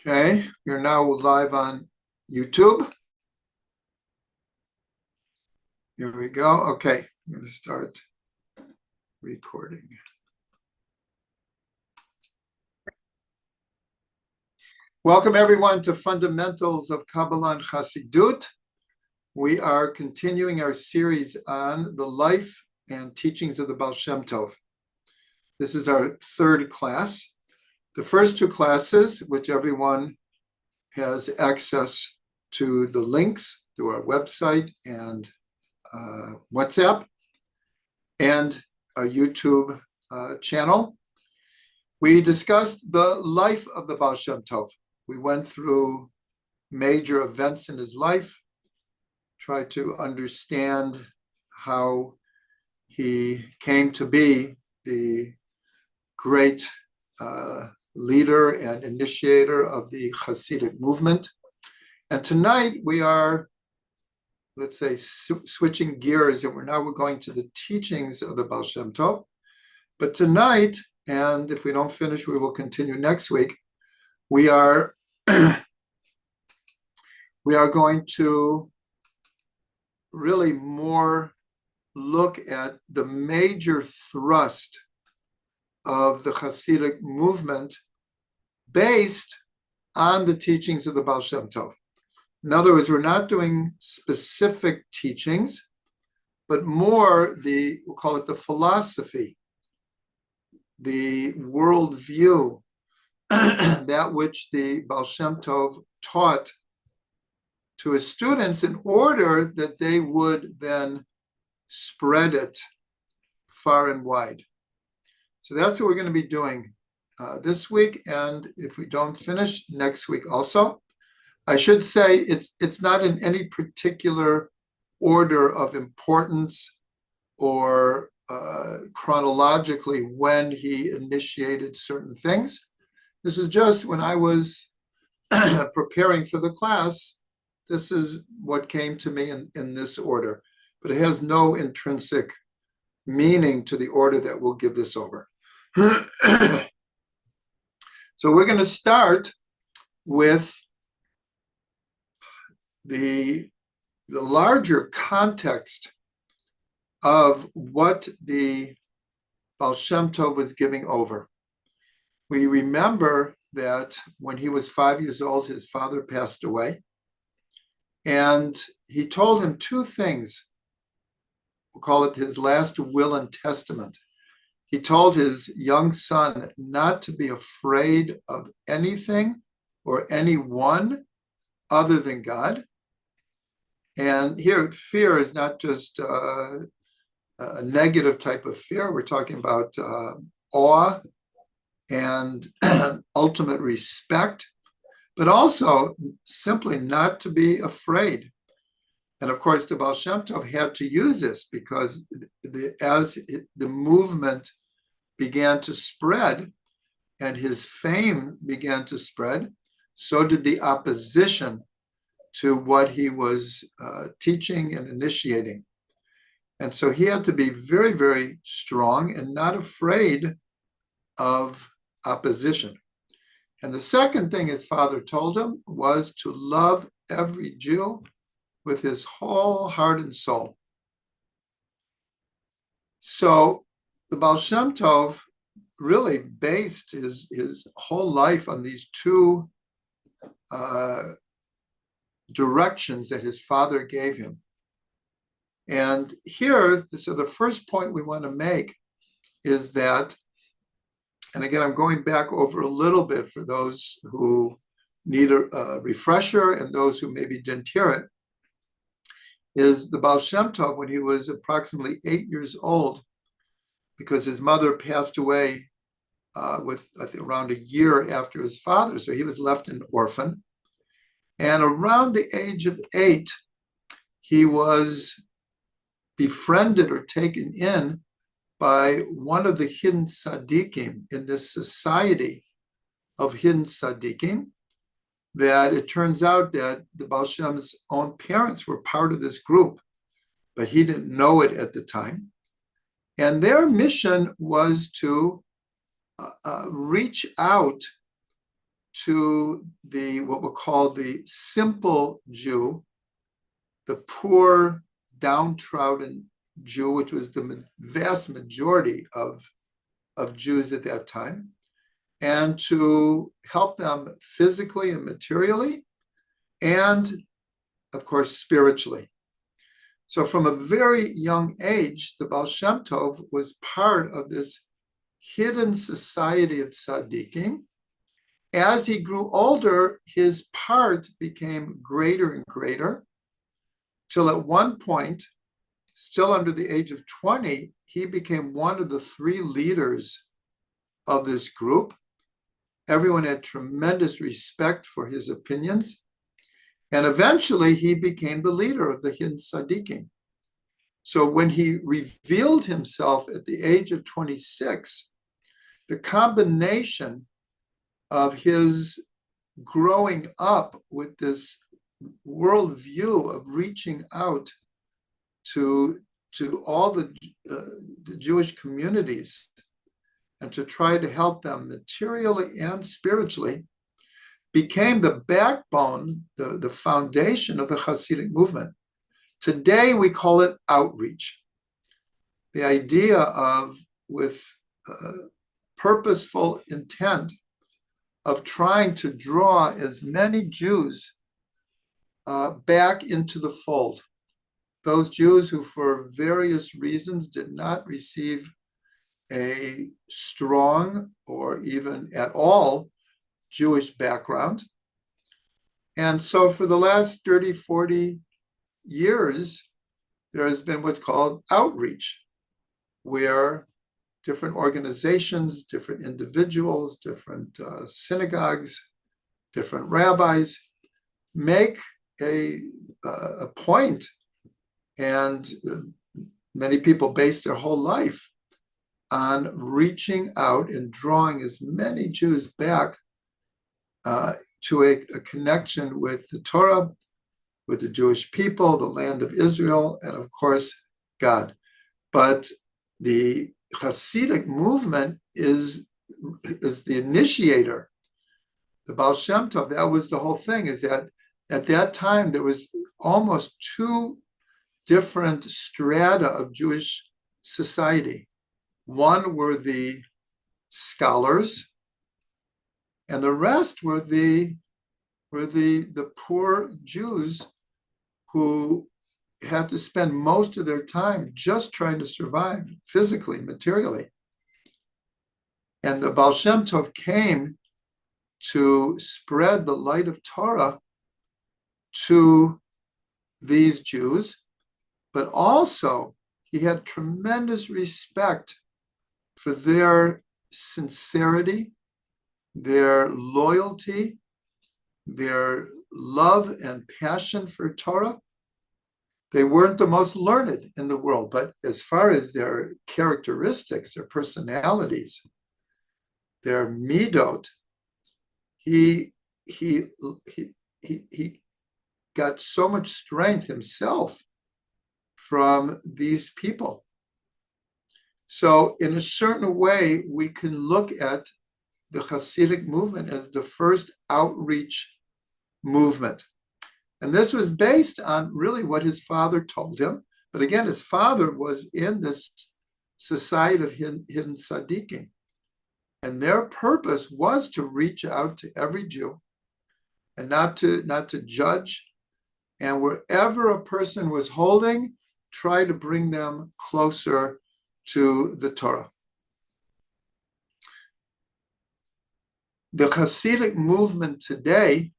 Okay, you're now live on YouTube. Here we go. Okay, I'm going to start recording. Welcome everyone to Fundamentals of Kabbalah and Chassidut. We are continuing our series on the life and teachings of the Ba'al Shem Tov. This is our third class. The first two classes, which everyone has access to the links through our website and WhatsApp and our YouTube channel. We discussed the life of the Ba'al Shem Tov. We went through major events in his life, tried to understand how he came to be the great leader and initiator of the Hasidic movement. And tonight we are, let's say, switching gears, and we're going to the teachings of the Ba'al Shem Tov. But tonight, and if we don't finish, we will continue next week, we are going to really more look at the major thrust of the Hasidic movement based on the teachings of the Ba'al Shem Tov. In other words, we're not doing specific teachings, but more we'll call it the philosophy, the worldview, that which the Ba'al Shem Tov taught to his students in order that they would then spread it far and wide. So that's what we're going to be doing this week, and if we don't finish, next week also. I should say it's not in any particular order of importance or chronologically when he initiated certain things. This is just when I was preparing for the class, this is what came to me in this order, but it has no intrinsic meaning to the order that we'll give this over. So we're going to start with the larger context of what the Ba'al Shem Tov was giving over. We remember that when he was 5 years old, his father passed away, and he told him two things. We'll call it his last will and testament. He told his young son not to be afraid of anything or anyone other than God. And here, fear is not just a negative type of fear. We're talking about awe and ultimate respect, but also simply not to be afraid. And of course, the Ba'al Shem Tov had to use this because as the movement began to spread and his fame began to spread, so did the opposition to what he was teaching and initiating. And so he had to be very, very strong and not afraid of opposition. And the second thing his father told him was to love every Jew with his whole heart and soul. So the Ba'al Shem Tov really based his whole life on these two directions that his father gave him. And here, so the first point we want to make is that, and again, I'm going back over a little bit for those who need a refresher and those who maybe didn't hear it, is the Ba'al Shem Tov, when he was approximately 8 years old, because his mother passed away with, I think, around a year after his father, so he was left an orphan. And around the age of 8, he was befriended or taken in by one of the hidden tzaddikim in this society of hidden tzaddikim, that it turns out that the Ba'al Shem's own parents were part of this group, but he didn't know it at the time. And their mission was to reach out to the what we'll call the simple Jew, the poor, downtrodden Jew, which was the vast majority of Jews at that time, and to help them physically and materially, and of course, spiritually. So from a very young age, the Ba'al Shem Tov was part of this hidden society of tzaddikim. As he grew older, his part became greater and greater, till at one point, still under the age of 20, he became one of the three leaders of this group. Everyone had tremendous respect for his opinions. And eventually he became the leader of the hidden tzaddikim. So when he revealed himself at the age of 26, the combination of his growing up with this worldview of reaching out to all the Jewish communities and to try to help them materially and spiritually became the backbone, the foundation of the Hasidic movement. Today we call it outreach. The idea of, with purposeful intent, of trying to draw as many Jews back into the fold. Those Jews who for various reasons did not receive a strong or even at all Jewish background. And so for the last 30, 40 years, there has been what's called outreach, where different organizations, different individuals, different synagogues, different rabbis make a point, and many people base their whole life on reaching out and drawing as many Jews back to a connection with the Torah, with the Jewish people, the land of Israel, and of course, God. But the Hasidic movement is the initiator. The Ba'al Shem Tov, that was the whole thing, is that at that time there was almost two different strata of Jewish society. One were the scholars, and the rest were the poor Jews who had to spend most of their time just trying to survive physically, materially. And the Ba'al Shem Tov came to spread the light of Torah to these Jews, but also he had tremendous respect for their sincerity, their loyalty, their love and passion for Torah. They weren't the most learned in the world, but as far as their characteristics, their personalities, their midot, he got so much strength himself from these people. So in a certain way, we can look at the Hasidic movement as the first outreach movement. And this was based on really what his father told him. But again, his father was in this society of hidden tzaddikim. And their purpose was to reach out to every Jew and not to judge. And wherever a person was holding, try to bring them closer to the Torah. The Hasidic movement today,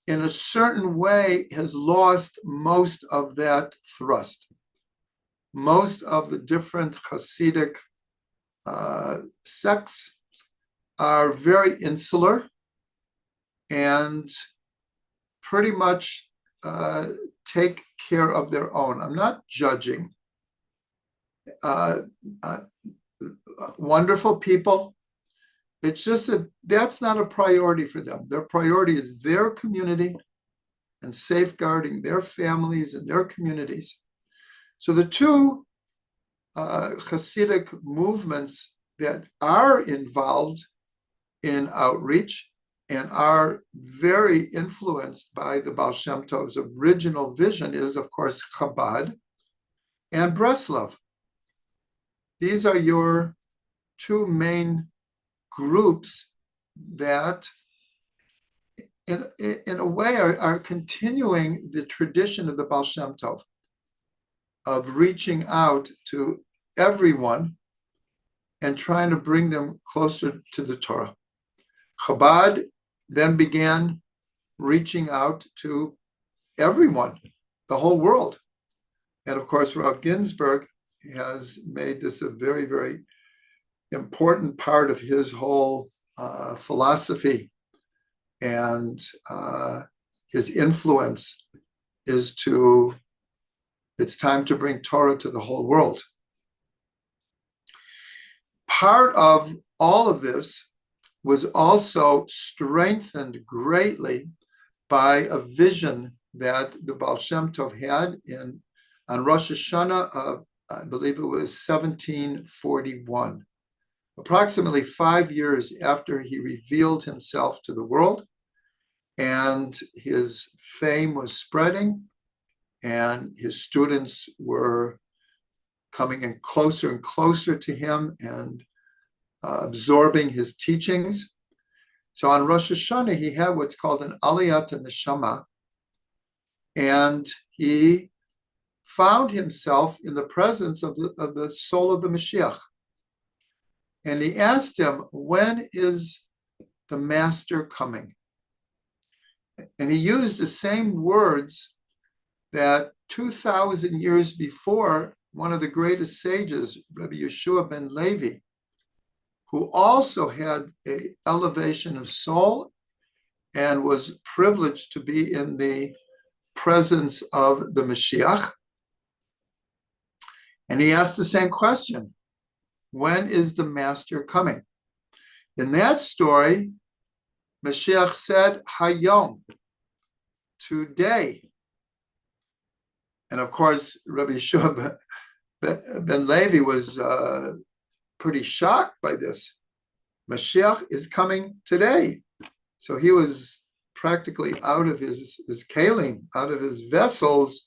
in a certain way, has lost most of that thrust. Most of the different Hasidic sects are very insular and pretty much take care of their own. I'm not judging. Wonderful people. It's just that that's not a priority for them. Their priority is their community and safeguarding their families and their communities. So the two Hasidic movements that are involved in outreach and are very influenced by the Ba'al Shem Tov's original vision is, of course, Chabad and Breslov. These are your two main groups that, in a way, are continuing the tradition of the Ba'al Shem Tov of reaching out to everyone and trying to bring them closer to the Torah. Chabad then began reaching out to everyone, the whole world. And of course, Rav Ginsburg has made this a very, very important part of his whole philosophy, and his influence is it's time to bring Torah to the whole world. Part of all of this was also strengthened greatly by a vision that the Ba'al Shem Tov had on Rosh Hashanah of, I believe it was 1741, approximately 5 years after he revealed himself to the world, and his fame was spreading, and his students were coming in closer and closer to him and absorbing his teachings. So on Rosh Hashanah, he had what's called an Aliyat Neshama, and he found himself in the presence of the soul of the Mashiach. And he asked him, when is the master coming? And he used the same words that 2,000 years before, one of the greatest sages, Rabbi Yeshua ben Levi, who also had an elevation of soul and was privileged to be in the presence of the Mashiach. And he asked the same question, when is the master coming? In that story, Mashiach said, Hayom, today. And of course, Rabbi Yeshua ben Levi was pretty shocked by this. Mashiach is coming today. So he was practically out of his kalim, out of his vessels,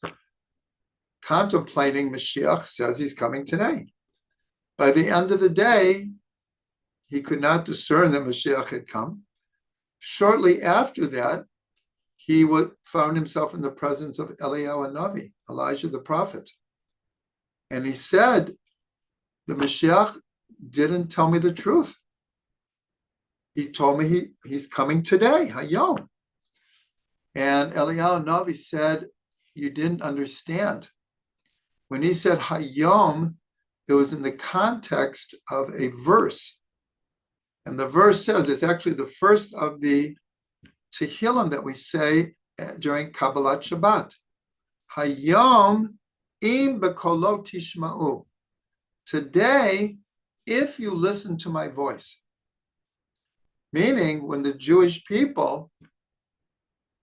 contemplating Mashiach says he's coming today. By the end of the day, he could not discern that Mashiach had come. Shortly after that, he found himself in the presence of Eliyahu Navi, Elijah the prophet. And he said, the Mashiach didn't tell me the truth. He told me he's coming today, Hayom. And Eliyahu Navi said, you didn't understand. When he said Hayom, it was in the context of a verse. And the verse says, it's actually the first of the Tehillim that we say during Kabbalat Shabbat. Hayom im bekolo tishma'u. Today, if you listen to my voice. Meaning, when the Jewish people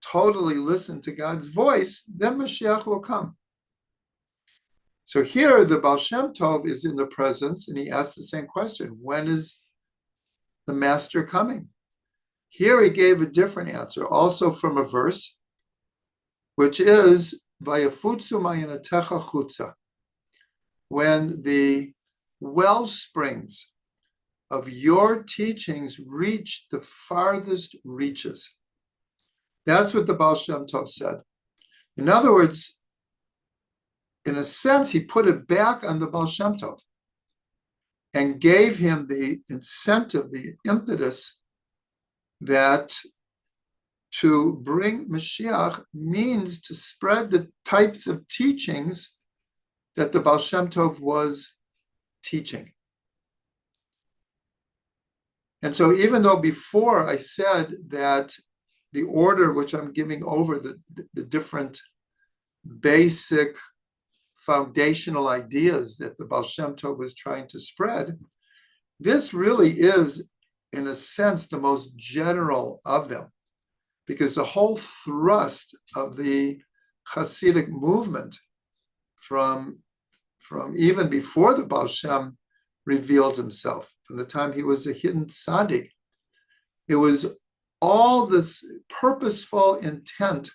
totally listen to God's voice, then Mashiach will come. So here, the Ba'al Shem Tov is in the presence, and he asks the same question, when is the master coming? Here he gave a different answer, also from a verse, which is, Vayafutzu ma'yanatecha chutza. When the well springs of your teachings reach the farthest reaches. That's what the Ba'al Shem Tov said. In other words, in a sense, he put it back on the Ba'al Shem Tov and gave him the incentive, the impetus that to bring Mashiach means to spread the types of teachings that the Ba'al Shem Tov was teaching. And so even though before I said that the order which I'm giving over, the different basic foundational ideas that the Ba'al Shem Tov was trying to spread, this really is, in a sense, the most general of them. Because the whole thrust of the Hasidic movement from even before the Ba'al Shem revealed himself, from the time he was a hidden tzaddik, it was all this purposeful intent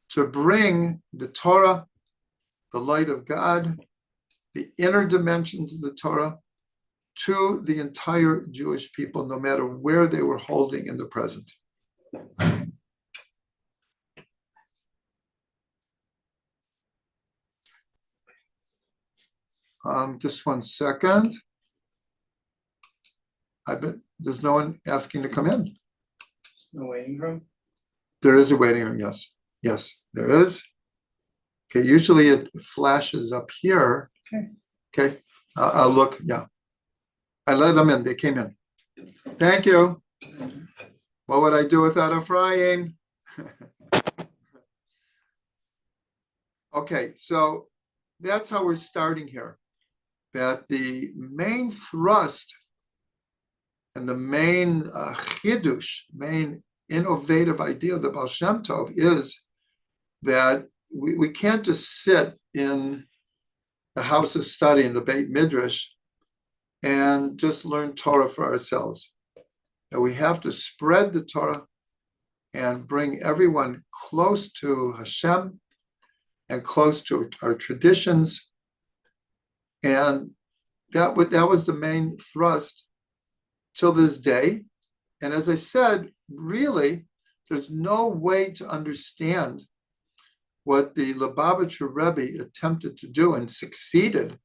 to bring the Torah, the light of God, the inner dimensions of the Torah, to the entire Jewish people, no matter where they were holding in the present. Just 1 second. There's no one asking to come in. No waiting room? There is a waiting room, yes. Yes, there is. Okay, usually it flashes up here. Okay, I'll look, yeah. I let them in, they came in. Thank you. What would I do without Ephraim? Okay, so that's how we're starting here. That the main thrust and the main chidush, main innovative idea of the Ba'al Shem Tov is that we can't just sit in the house of study in the Beit Midrash and just learn Torah for ourselves. That we have to spread the Torah and bring everyone close to Hashem and close to our traditions. And that was the main thrust till this day. And as I said, really, there's no way to understand what the Lubavitcher Rebbe attempted to do and succeeded.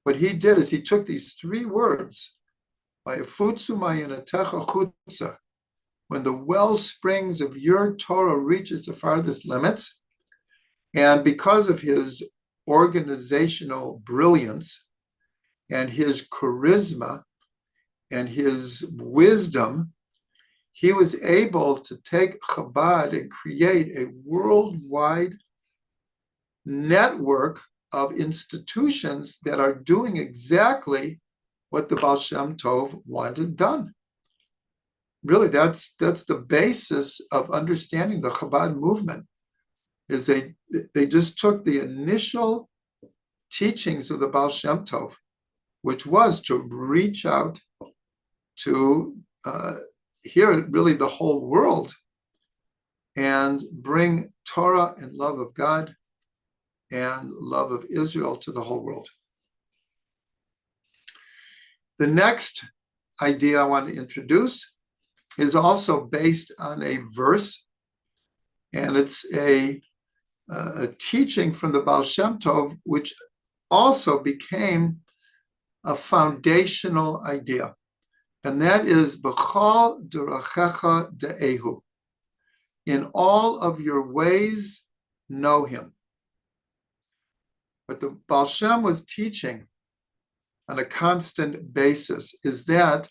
What he did is he took these 3 words, when the well springs of your Torah reaches the farthest limits, and because of his organizational brilliance and his charisma and his wisdom, he was able to take Chabad and create a worldwide network of institutions that are doing exactly what the Ba'al Shem Tov wanted done. Really, that's the basis of understanding the Chabad movement, is they just took the initial teachings of the Ba'al Shem Tov, which was to reach out to hear really the whole world and bring Torah and love of God and love of Israel to the whole world. The next idea I want to introduce is also based on a verse, and it's a teaching from the Ba'al Shem Tov, which also became a foundational idea. And that is B'chol derachecha de'ehu. In all of your ways, know him. What the Ba'al Shem was teaching on a constant basis is that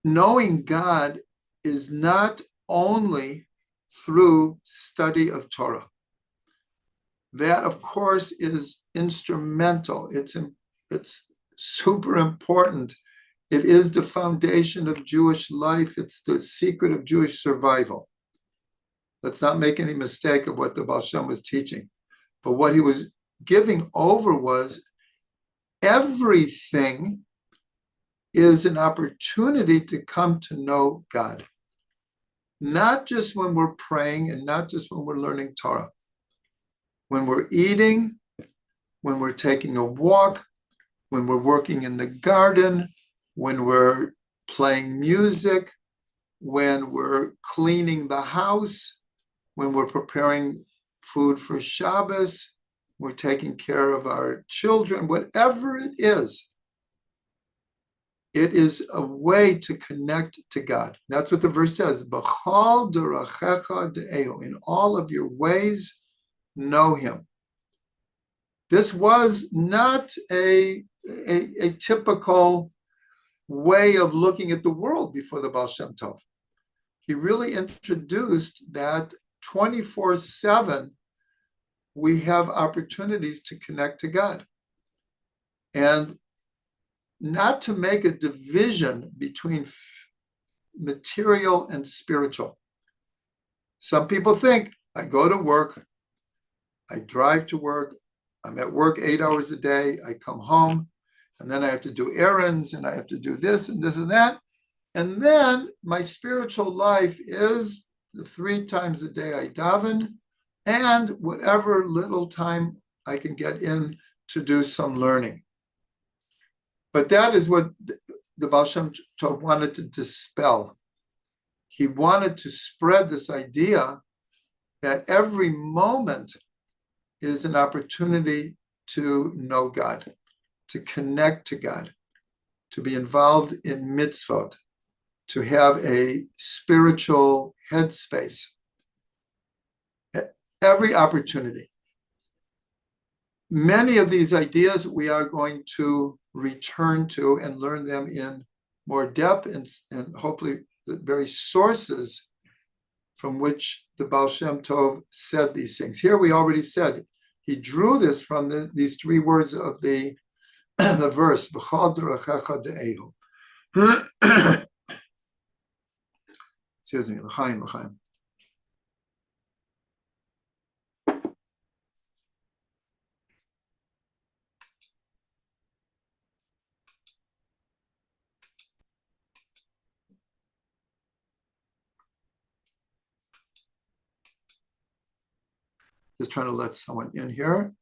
knowing God is not only through study of Torah. That, of course, is instrumental. It's super important. It is the foundation of Jewish life. It's the secret of Jewish survival. Let's not make any mistake of what the Ba'al Shem was teaching. But what he was giving over was everything is an opportunity to come to know God. Not just when we're praying and not just when we're learning Torah. When we're eating, when we're taking a walk, when we're working in the garden, when we're playing music, when we're cleaning the house, when we're preparing food for Shabbos, we're taking care of our children, whatever it is a way to connect to God. That's what the verse says. B'chol derachecha de'ehu. In all of your ways, know him. This was not a typical way of looking at the world before the Ba'al Shem Tov. He really introduced that 24/7 we have opportunities to connect to God. And not to make a division between material and spiritual. Some people think, I go to work, I drive to work, I'm at work 8 hours a day, I come home, and then I have to do errands, and I have to do this and this and that, And then my spiritual life is the 3 times a day I daven, and whatever little time I can get in to do some learning. But that is what the Ba'al Shem Tov wanted to dispel. He wanted to spread this idea that every moment is an opportunity to know God, to connect to God, to be involved in mitzvot, to have a spiritual headspace. Every opportunity. Many of these ideas we are going to return to and learn them in more depth, and hopefully the very sources from which the Ba'al Shem Tov said these things. Here we already said he drew this from these 3 words of the verse, B'chal derechecha de'ehu. Excuse me, l'chaim, l'chaim. Just trying to let someone in here,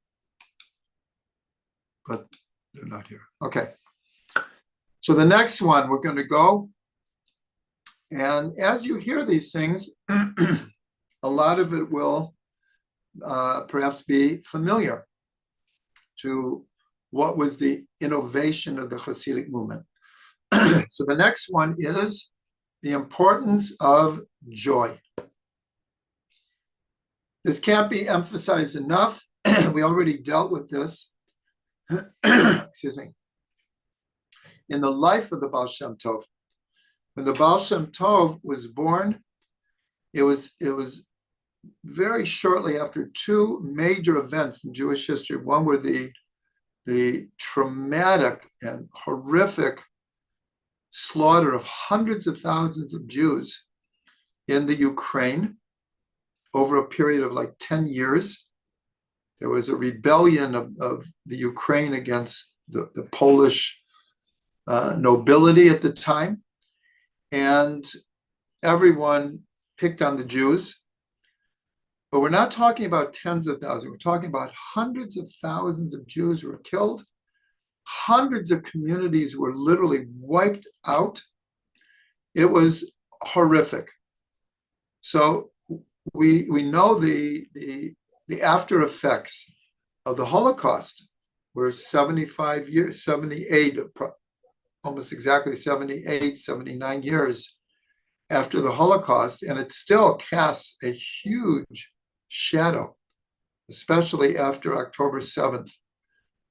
but they're not here. Okay. So the next one, we're going to go. And as you hear these things, a lot of it will perhaps be familiar to what was the innovation of the Hasidic movement. So the next one is the importance of joy. This can't be emphasized enough. We already dealt with this. Excuse me. In the life of the Ba'al Shem Tov. When the Ba'al Shem Tov was born, it was very shortly after 2 major events in Jewish history. One were the traumatic and horrific slaughter of hundreds of thousands of Jews in the Ukraine over a period of like 10 years. There was a rebellion of the Ukraine against the Polish nobility at the time. And everyone picked on the Jews. But we're not talking about tens of thousands. We're talking about hundreds of thousands of Jews who were killed. Hundreds of communities were literally wiped out. It was horrific. So we know the after effects of the Holocaust were 75 years, 78, almost exactly 78, 79 years after the Holocaust, and it still casts a huge shadow, especially after October 7th,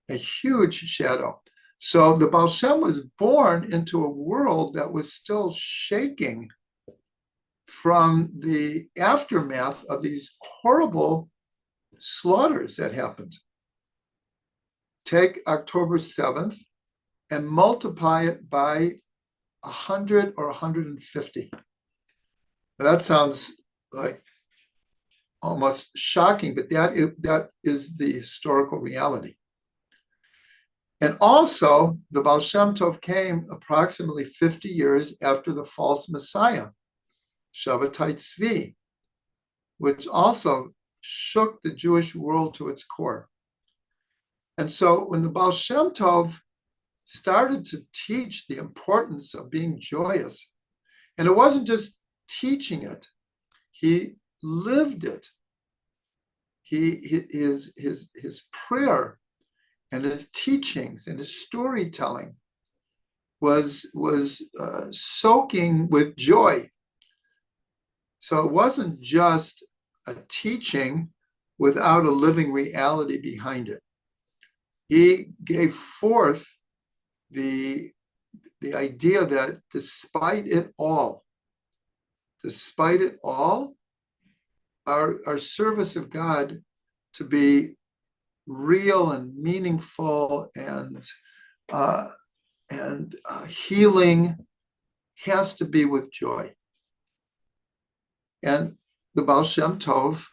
a huge shadow. So the Ba'al Shem was born into a world that was still shaking from the aftermath of these horrible slaughters that happened. Take October 7th and multiply it by 100 or 150. Now that sounds like almost shocking, but that is the historical reality. And also, the Ba'al Shem Tov came approximately 50 years after the false Messiah, Shabbatai Tzvi, which also shook the Jewish world to its core. And so when the Ba'al Shem Tov started to teach the importance of being joyous, and it wasn't just teaching it, he lived it. His prayer and his teachings and his storytelling was soaking with joy. So it wasn't just a teaching without a living reality behind it. He gave forth the idea that despite it all, our service of God to be real and meaningful and healing has to be with joy. And the Ba'al Shem Tov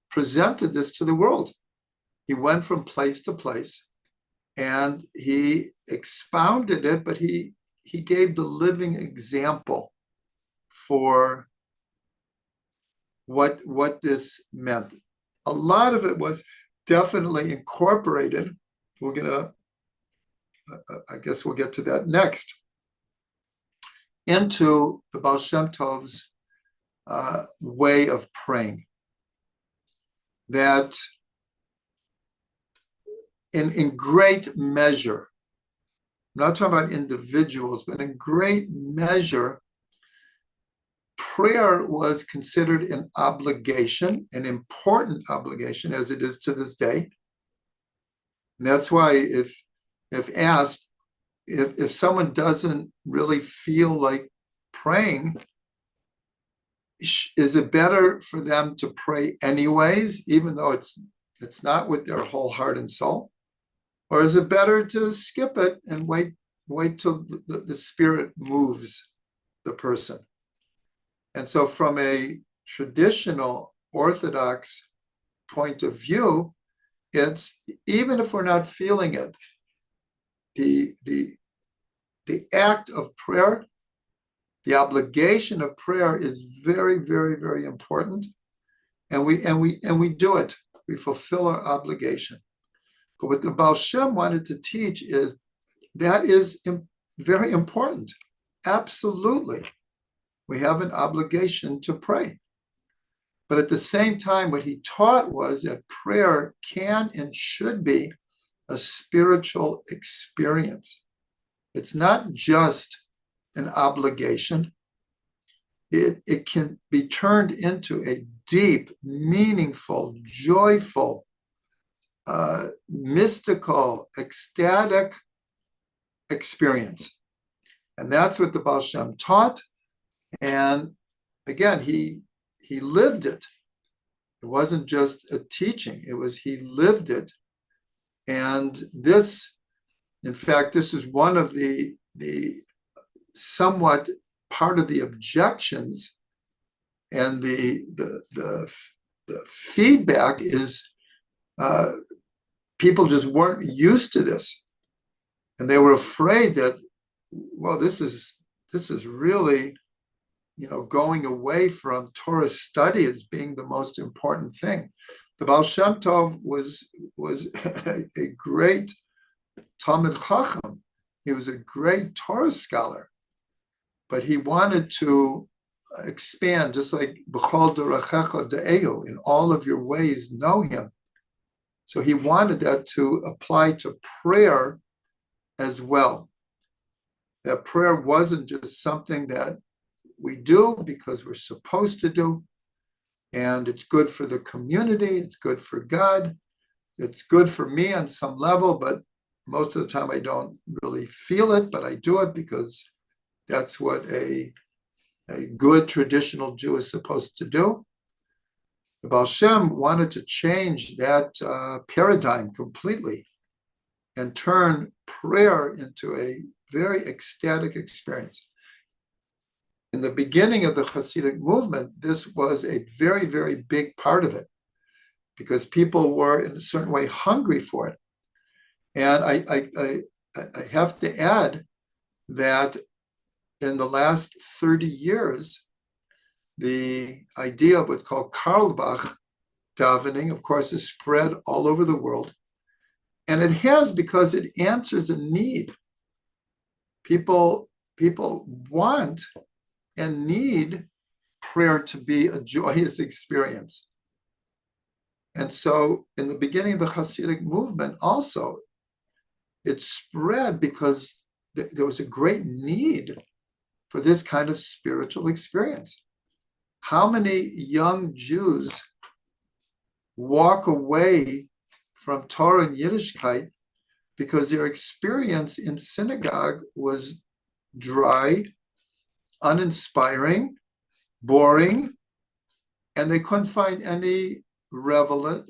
presented this to the world. He went from place to place and he expounded it, but he he gave the living example for what this meant. A lot of it was definitely incorporated. We're gonna, I guess we'll get to that next, into the Ba'al Shem Tov's way of praying. That in great measure, I'm not talking about individuals, but in great measure, prayer was considered an obligation, an important obligation, as it is to this day. And that's why if asked, if someone doesn't really feel like praying, is it better for them to pray anyways, even though it's not with their whole heart and soul? Or is it better to skip it and wait till the Spirit moves the person? And so from a traditional Orthodox point of view, it's, even if we're not feeling it, the act of prayer, the obligation of prayer is very, very, very important. And we do it. We fulfill our obligation. But what the Ba'al Shem wanted to teach is that is very important. Absolutely. We have an obligation to pray. But at the same time, what he taught was that prayer can and should be a spiritual experience. It's not just an obligation. It can be turned into a deep, meaningful, joyful, mystical, ecstatic experience. And that's what the Ba'al Shem taught. And again, he lived it. It wasn't just a teaching, it was he lived it. And this, in fact, this is one of the somewhat part of the objections, and the feedback is people just weren't used to this, and they were afraid that, well, this is really, going away from Torah study as being the most important thing. The Ba'al Shem Tov was a great Talmid Chacham. He was a great Torah scholar, but he wanted to expand, just like B'chol Dorachecha De'eu, in all of your ways know him. So he wanted that to apply to prayer as well. That prayer wasn't just something that we do because we're supposed to do, and it's good for the community, it's good for God, it's good for me on some level, but most of the time I don't really feel it, but I do it because that's what a good traditional Jew is supposed to do. The Ba'al Shem wanted to change that paradigm completely and turn prayer into a very ecstatic experience. In the beginning of the Hasidic movement, this was a very, very big part of it because people were in a certain way hungry for it. And I have to add that in the last 30 years, the idea of what's called Carlebach davening, of course, is spread all over the world. And it has because it answers a need. People want and need prayer to be a joyous experience. And so in the beginning of the Hasidic movement also, it spread because there was a great need for this kind of spiritual experience. How many young Jews walk away from Torah and Yiddishkeit because their experience in synagogue was dry, uninspiring, boring, and they couldn't find any relevance,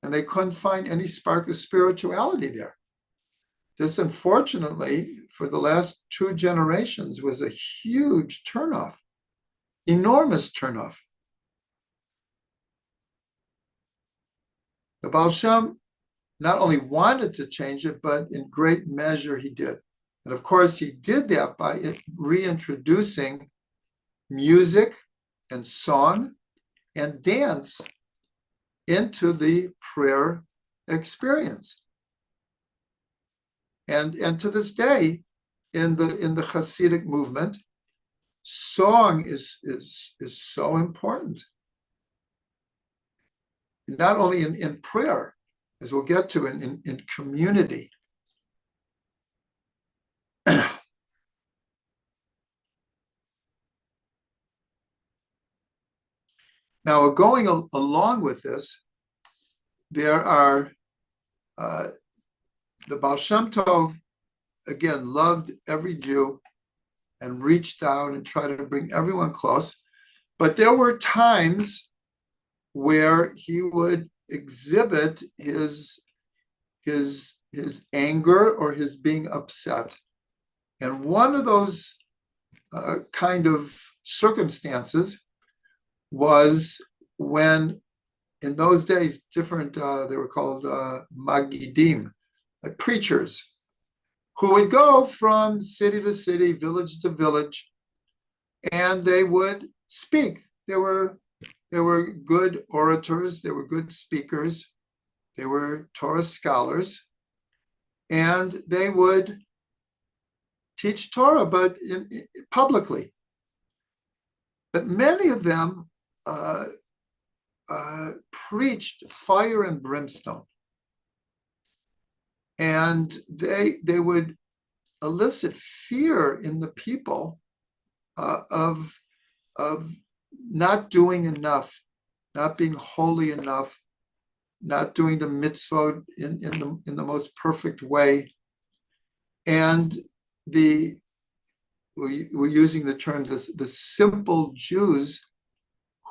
and they couldn't find any spark of spirituality there. This, unfortunately, for the last 2 generations, was a huge turnoff, enormous turnoff. The Ba'al Shem not only wanted to change it, but in great measure he did. And of course, he did that by reintroducing music and song and dance into the prayer experience. And to this day, in the Hasidic movement, song is so important. Not only in prayer, as we'll get to, in community. Now, going along with this, there are the Ba'al Shem Tov, again, loved every Jew and reached out and tried to bring everyone close. But there were times where he would exhibit his anger or his being upset. And one of those kind of circumstances was when, in those days, different, they were called magidim, like preachers, who would go from city to city, village to village, and they would speak. They were good orators, they were good speakers, they were Torah scholars, and they would teach Torah, but publicly. But many of them preached fire and brimstone. And they would elicit fear in the people of not doing enough, not being holy enough, not doing the mitzvot in the most perfect way. And we're using the term, the simple Jews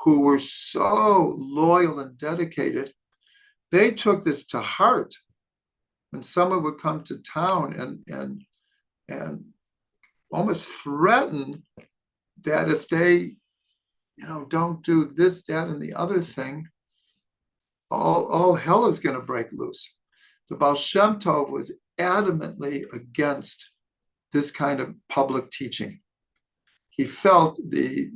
who were so loyal and dedicated, they took this to heart. When someone would come to town and almost threaten that if they, don't do this, that, and the other thing, all hell is going to break loose. The Ba'al Shem Tov was adamantly against this kind of public teaching. He felt the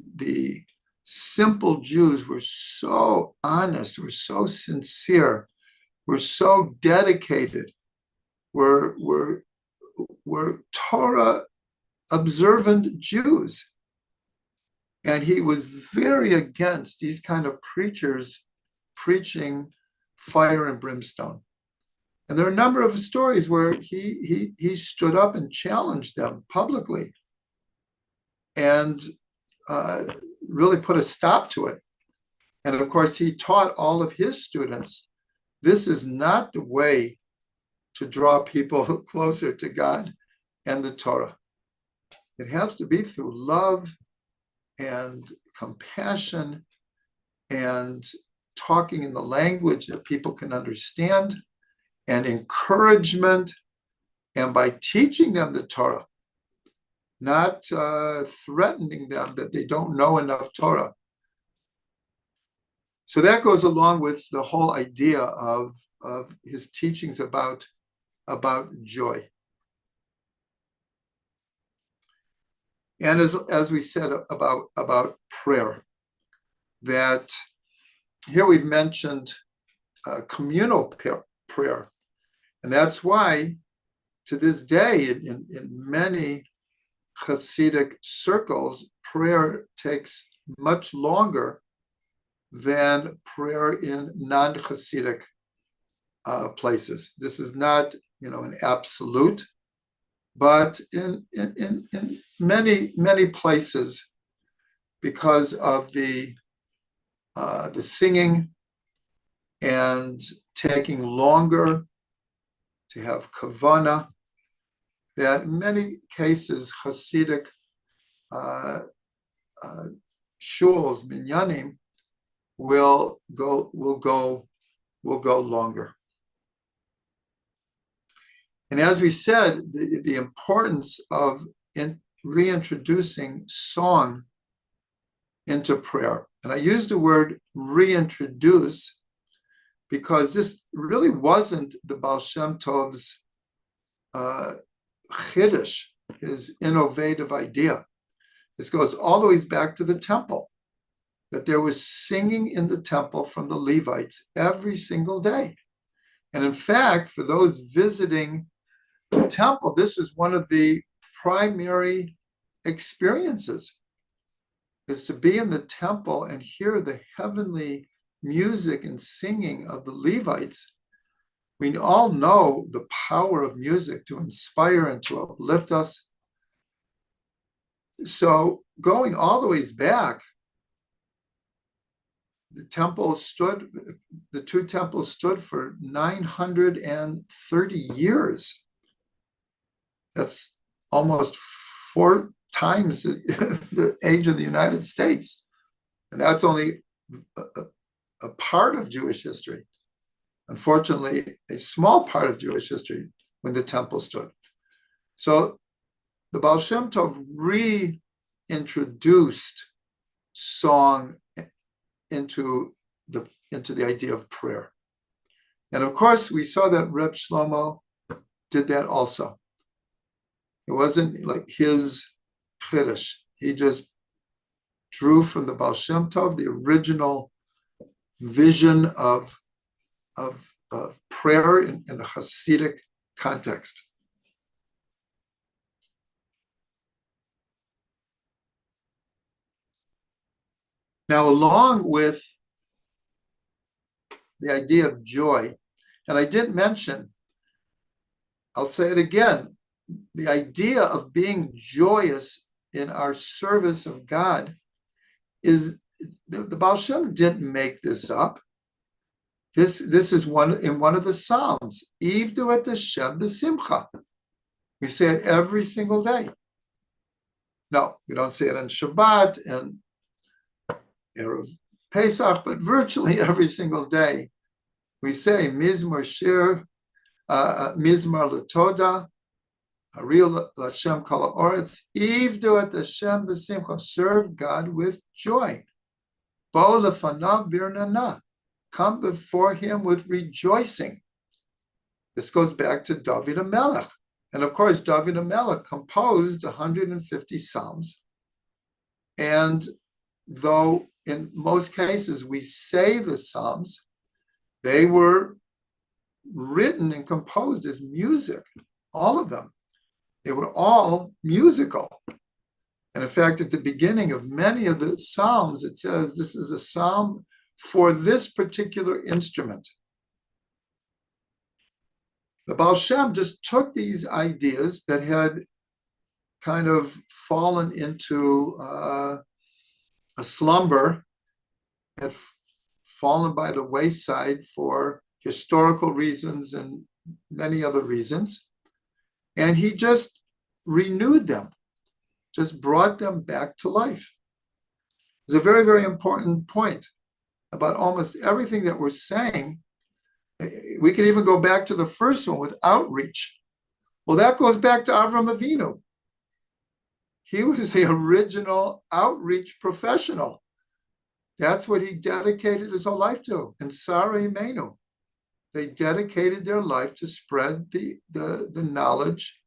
simple Jews were so honest, were so sincere, were so dedicated, were Torah observant Jews. And he was very against these kind of preachers preaching fire and brimstone. And there are a number of stories where he stood up and challenged them publicly and really put a stop to it. And of course, he taught all of his students, this is not the way to draw people closer to God and the Torah. It has to be through love and compassion and talking in the language that people can understand and encouragement, and by teaching them the Torah, not threatening them that they don't know enough Torah. So that goes along with the whole idea of his teachings about joy. And as we said about prayer, that here we've mentioned communal prayer. And that's why, to this day, in many Hasidic circles, prayer takes much longer than prayer in non-Hasidic places. This is not, an absolute, but in many places, because of the singing and taking longer to have kavana, that in many cases Hasidic shuls, minyanim, will go longer. And as we said, the importance of reintroducing song into prayer. And I use the word reintroduce because this really wasn't the Ba'al Shem Tov's chiddush, his innovative idea. This goes all the way back to the temple, that there was singing in the temple from the Levites every single day. And in fact, for those visiting the temple, this is one of the primary experiences, is to be in the temple and hear the heavenly music and singing of the Levites. We all know the power of music to inspire and to uplift us. So going all the ways back, the two temples stood for 930 years. That's almost 4 times the age of the United States. And that's only a part of Jewish history. Unfortunately, a small part of Jewish history when the temple stood. So the Ba'al Shem Tov reintroduced song into the idea of prayer. And of course, we saw that Reb Shlomo did that also. It wasn't like his chiddush. He just drew from the Ba'al Shem Tov the original vision of prayer in a Hasidic context. Now, along with the idea of joy, and I didn't mention, I'll say it again, the idea of being joyous in our service of God is, the Ba'al Shem didn't make this up. This is in one of the Psalms. Ivdu et Hashem b'simcha. We say it every single day. No, we don't say it on Shabbat and Erev Pesach, but virtually every single day we say Mizmor Shir, Mizmor L'Toda, Haril L'Hashem Kol Ha'oretz, Ivdu et Hashem b'simcha. Serve God with joy. Bo lefanav birnana. Come before him with rejoicing. This goes back to David HaMelech. And of course, David HaMelech composed 150 Psalms. And though in most cases we say the Psalms, they were written and composed as music, all of them. They were all musical. And in fact, at the beginning of many of the Psalms, it says this is a psalm for this particular instrument. The Ba'al Shem just took these ideas that had kind of fallen into a slumber, had fallen by the wayside for historical reasons and many other reasons, and he just renewed them, just brought them back to life. It's a very, very important point about almost everything that we're saying. We could even go back to the first one with outreach. Well, that goes back to Avram Avinu. He was the original outreach professional. That's what he dedicated his whole life to. And Sarah Imenu, they dedicated their life to spread the knowledge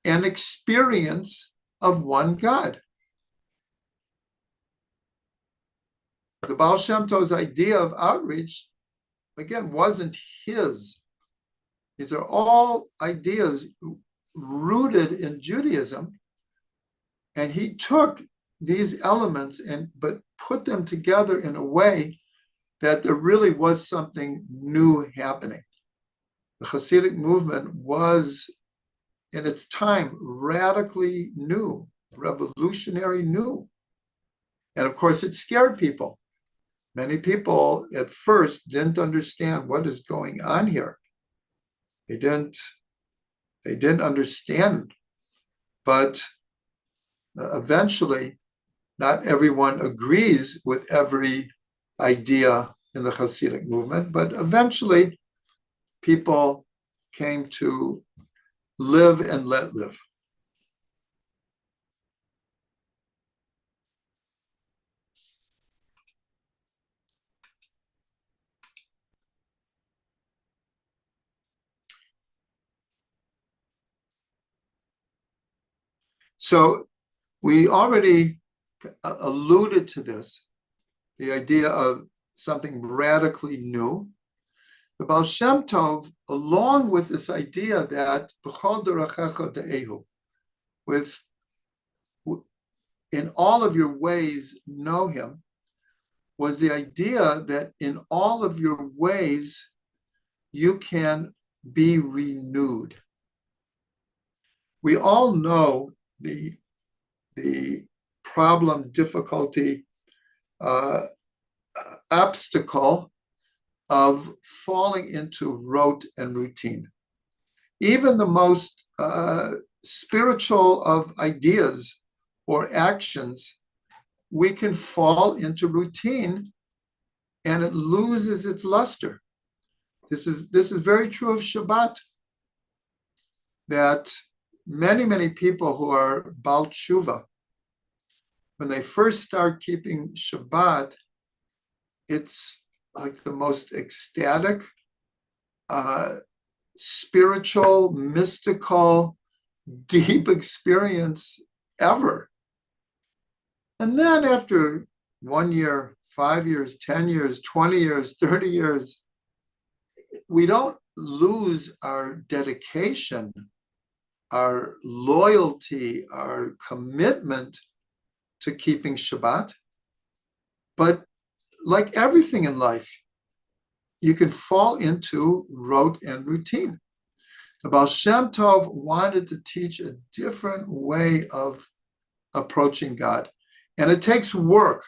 and experience of one God. The Ba'al Shem Tov's idea of outreach, again, wasn't his. These are all ideas rooted in Judaism. And he took these elements but put them together in a way that there really was something new happening. The Hasidic movement was, in its time, radically new, revolutionary new. And of course, it scared people. Many people at first didn't understand what is going on here. They didn't understand. But eventually, not everyone agrees with every idea in the Hasidic movement, but eventually people came to live and let live. So we already alluded to this, the idea of something radically new. The Ba'al Shem Tov, along with this idea that b'chol derachecha de'ehu, with in all of your ways know him, was the idea that in all of your ways you can be renewed. We all know the problem, difficulty, obstacle of falling into rote and routine. Even the most spiritual of ideas or actions, we can fall into routine and it loses its luster. This is very true of Shabbat, that many people who are Ba'al Tshuva, when they first start keeping Shabbat, it's like the most ecstatic, spiritual, mystical, deep experience ever. And then after 1 year, 5 years, 10 years, 20 years, 30 years, we don't lose our dedication, our loyalty, our commitment to keeping Shabbat. But like everything in life, you can fall into rote and routine. The Ba'al Shem Tov wanted to teach a different way of approaching God. And it takes work.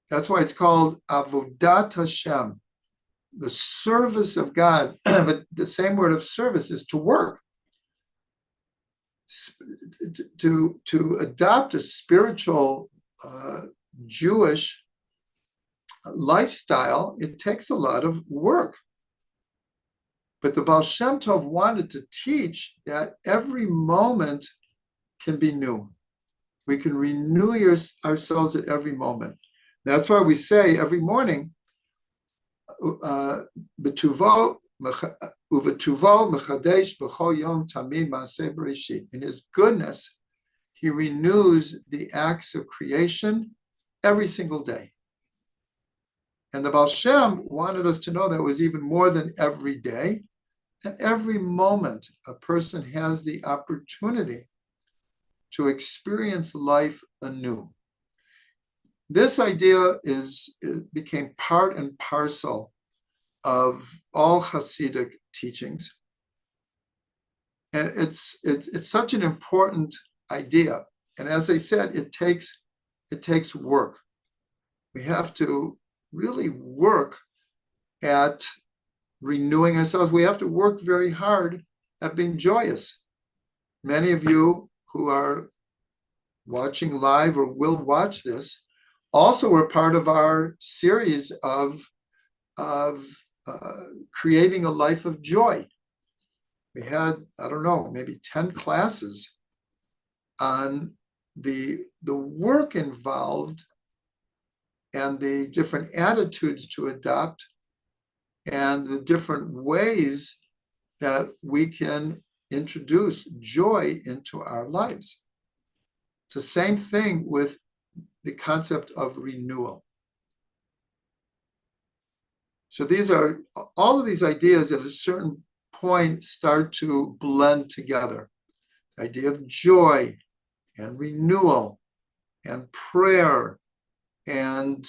That's why it's called Avodat Hashem, the service of God. But the same word of service is to work. To adopt a spiritual Jewish lifestyle, it takes a lot of work. But the Ba'al Shem Tov wanted to teach that every moment can be new. We can renew ourselves at every moment. That's why we say every morning, B'tuvo mechadesh b'chol yom tamid ma'aseh bereshit. In his goodness, he renews the acts of creation every single day. And the Ba'al Shem wanted us to know that it was even more than every day. At every moment, a person has the opportunity to experience life anew. This idea became part and parcel of all Hasidic teachings. And it's such an important idea. And as I said, it takes work. We have to really work at renewing ourselves. We have to work very hard at being joyous. Many of you who are watching live or will watch this also were part of our series of creating a life of joy. We had, I don't know, maybe 10 classes on the work involved and the different attitudes to adopt and the different ways that we can introduce joy into our lives. It's the same thing with the concept of renewal. So all of these ideas at a certain point start to blend together. The idea of joy and renewal and prayer and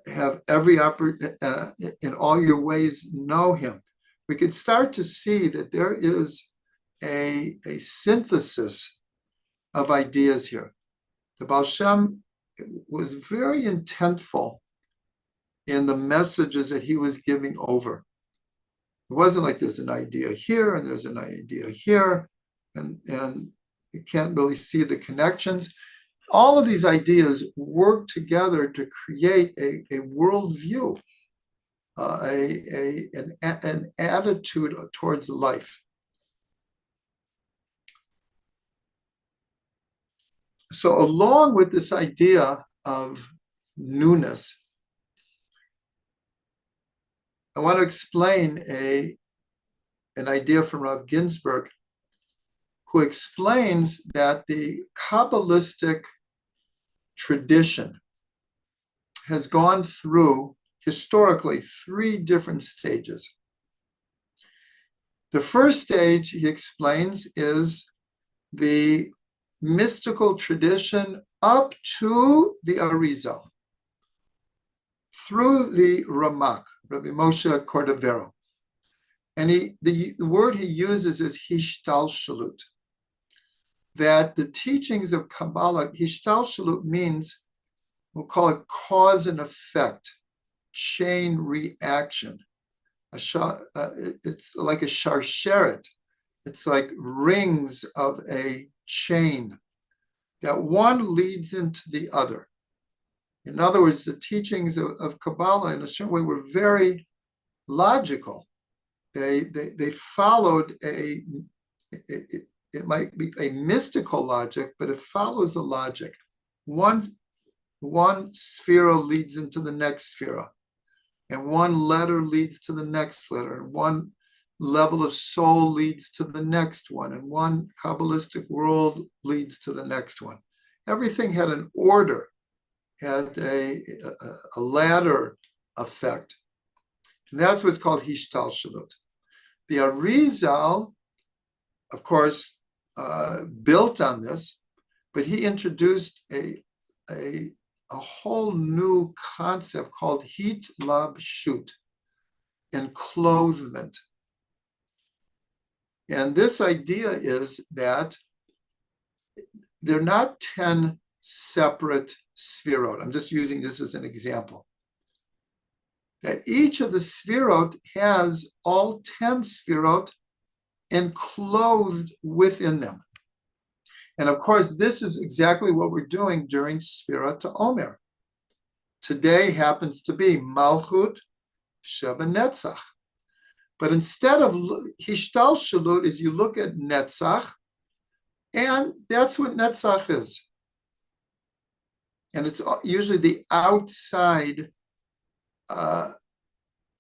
have in all your ways know him. We could start to see that there is a synthesis of ideas here. The Ba'al Shem was very intentful in the messages that he was giving over. It wasn't like there's an idea here and there's an idea here, and you can't really see the connections. All of these ideas work together to create a worldview, an attitude towards life. So along with this idea of newness, I want to explain an idea from Rav Ginsburg, who explains that the Kabbalistic tradition has gone through, historically, 3 different stages. The first stage, he explains, is the mystical tradition up to the Arizal, through the Ramak, Rabbi Moshe Cordovero. And the word he uses is hishtalshalut, that the teachings of Kabbalah, hishtalshalut means, we'll call it cause and effect, chain reaction. It's like a sharsheret. It's like rings of a chain, that one leads into the other. In other words, the teachings of Kabbalah in a certain way were very logical. They followed it might be a mystical logic, but it follows a logic. One sphera leads into the next sphera, and one letter leads to the next letter, and one level of soul leads to the next one, and one Kabbalistic world leads to the next one. Everything had an order, had a ladder effect. And that's what's called hishtalshalut. The Arizal, of course, built on this, but he introduced a whole new concept called hitlabshut, enclothement. And this idea is that they're not 10 separate sphirot. I'm just using this as an example. That each of the sphirot has all 10 sphirot enclosed within them. And of course, this is exactly what we're doing during Sphira to Omer. Today happens to be Malchut Sheba Netzach. But instead of Hishtalshalut, is you look at Netzach, and that's what Netzach is. And it's usually the outside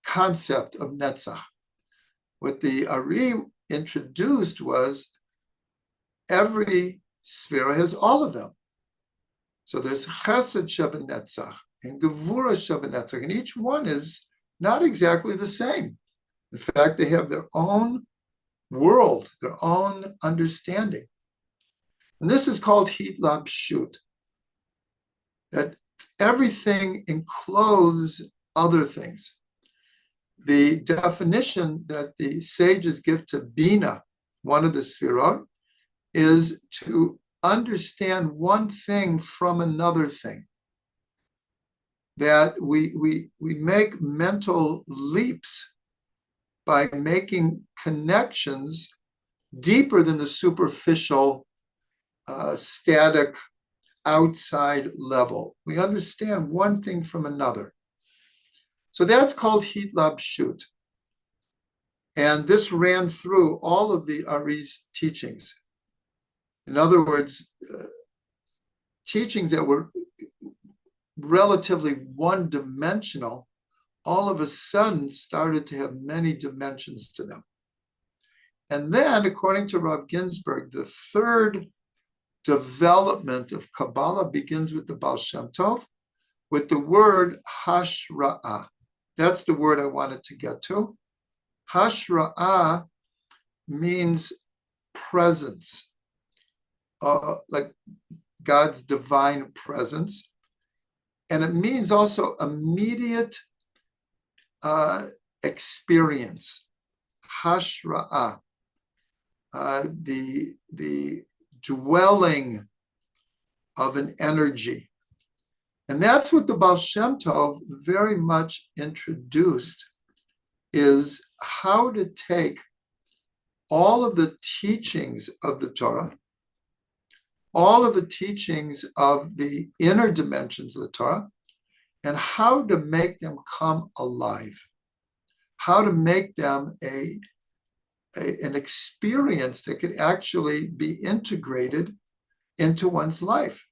concept of Netzach. What the Ari introduced was every Sphira has all of them. So there's Chesed Sheba Netzach and Gevura Sheba Netzach, and each one is not exactly the same. In fact, they have their own world, their own understanding. And this is called hitlabshut, that everything encloses other things. The definition that the sages give to Bina, one of the Sphirot, is to understand one thing from another thing. That we make mental leaps by making connections deeper than the superficial, static, outside level. We understand one thing from another. So that's called hitlabshut. And this ran through all of the Ari's teachings. In other words, teachings that were relatively one-dimensional, all of a sudden started to have many dimensions to them. And then, according to Rav Ginsburg, the third development of Kabbalah begins with the Ba'al Shem Tov, with the word hashra'ah. That's the word I wanted to get to. Hashra'ah means presence, like God's divine presence. And it means also immediate experience. Hashra'ah, the dwelling of an energy. And that's what the Ba'al Shem Tov very much introduced, is how to take all of the teachings of the Torah, all of the teachings of the inner dimensions of the Torah, and how to make them come alive, how to make them an experience that could actually be integrated into one's life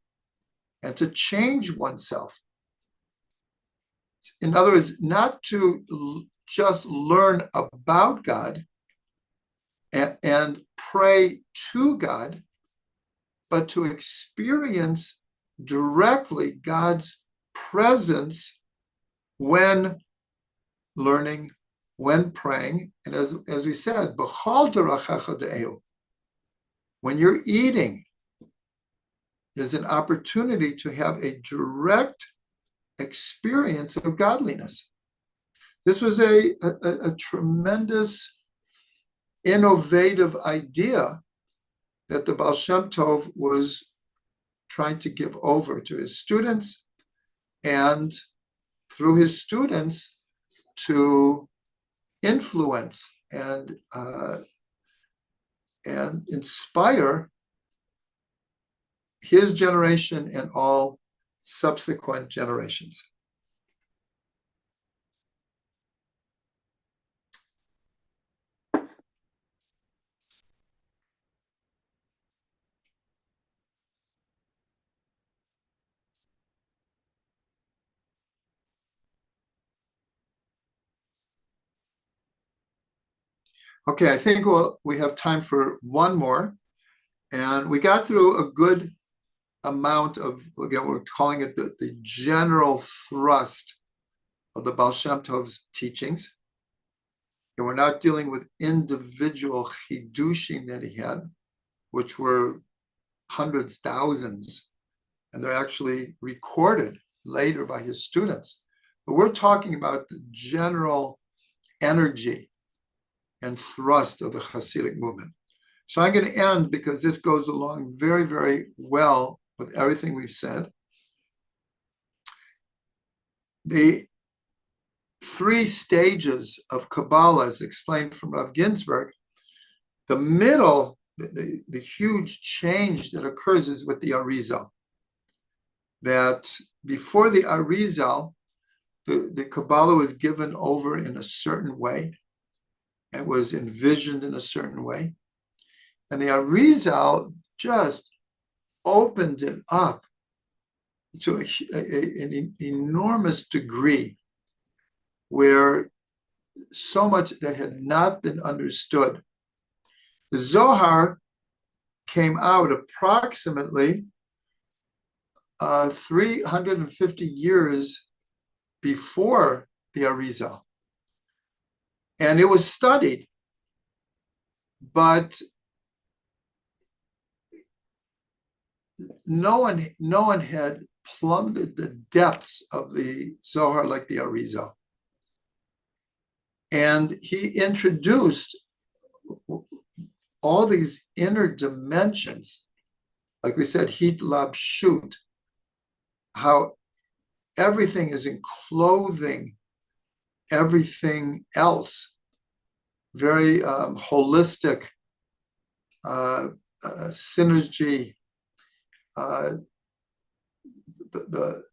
and to change oneself. In other words, not to just learn about God and pray to God, but to experience directly God's presence when learning, when praying. And as we said, b'chol derachecha de'eu, when you're eating, is an opportunity to have a direct experience of godliness. This was a tremendous, innovative idea that the Ba'al Shem Tov was trying to give over to his students, and through his students to influence and inspire his generation and all subsequent generations. Okay, I think we have time for one more. And we got through a good amount of, again, we're calling it the general thrust of the Ba'al Shem Tov's teachings. And we're not dealing with individual chidushim that he had, which were hundreds, thousands, and they're actually recorded later by his students. But we're talking about the general energy and thrust of the Hasidic movement. So I'm going to end, because this goes along very, very well with everything we've said. The three stages of Kabbalah, as explained from Rav Ginsburg, the middle, the huge change that occurs is with the Arizal. That before the Arizal, the Kabbalah was given over in a certain way. It was envisioned in a certain way. And the Arizal just opened it up to an enormous degree, where so much that had not been understood. The Zohar came out approximately 350 years before the Arizal. And it was studied, but no one had plumbed the depths of the Zohar like the Arizal. And he introduced all these inner dimensions, like we said, heat, lab, shoot, how everything is enclothing everything else, very holistic synergy. The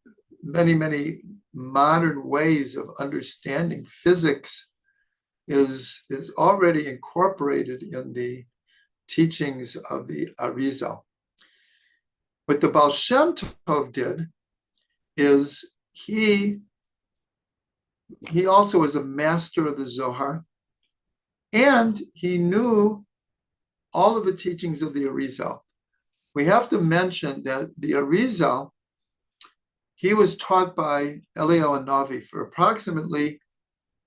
many modern ways of understanding physics is already incorporated in the teachings of the Arizal. What the Ba'al Shem Tov did is he also was a master of the Zohar, and he knew all of the teachings of the Arizal. We have to mention that the Arizal, he was taught by Eliyahu Hanavi for approximately